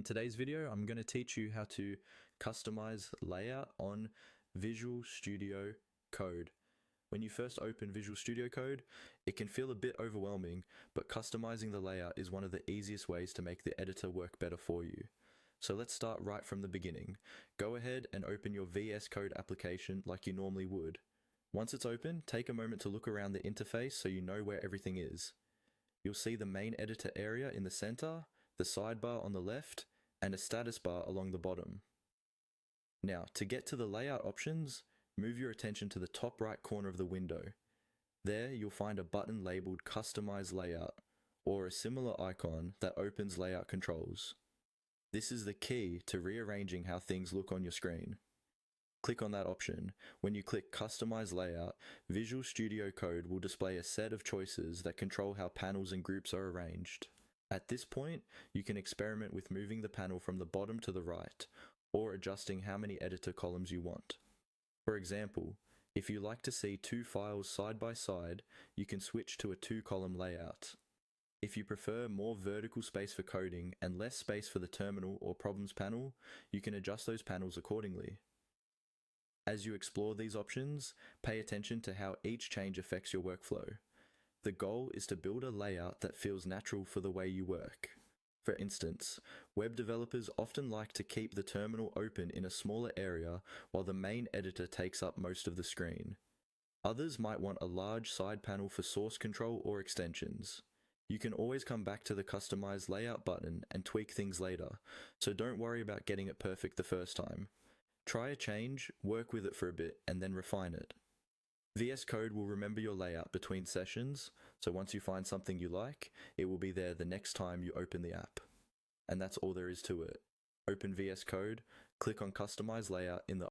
today's video, I'm going to teach you how to customize layout on Visual Studio Code. When you first open Visual Studio Code, it can feel a bit overwhelming, but customizing the layout is one of the easiest ways to make the editor work better for you. So let's start right from the beginning. Go ahead and open your VS Code application like you normally would. Once it's open, take a moment to look around the interface so you know where everything is. You'll see the main editor area in the center, the sidebar on the left, and a status bar along the bottom. Now, to get to the layout options, move your attention to the top right corner of the window. There, you'll find a button labeled Customize Layout, or a similar icon that opens layout controls. This is the key to rearranging how things look on your screen. Click on that option. When you click Customize Layout, Visual Studio Code will display a set of choices that control how panels and groups are arranged. At this point, you can experiment with moving the panel from the bottom to the right, or adjusting how many editor columns you want. For example, if you like to see two files side by side, you can switch to a two-column layout. If you prefer more vertical space for coding and less space for the terminal or problems panel, you can adjust those panels accordingly. As you explore these options, pay attention to how each change affects your workflow. The goal is to build a layout that feels natural for the way you work. For instance, web developers often like to keep the terminal open in a smaller area while the main editor takes up most of the screen. Others might want a large side panel for source control or extensions. You can always come back to the Customize Layout button and tweak things later, so don't worry about getting it perfect the first time. Try a change, work with it for a bit, and then refine it. VS Code will remember your layout between sessions, so once you find something you like, it will be there the next time you open the app. And that's all there is to it. Open VS Code, click on Customize Layout in the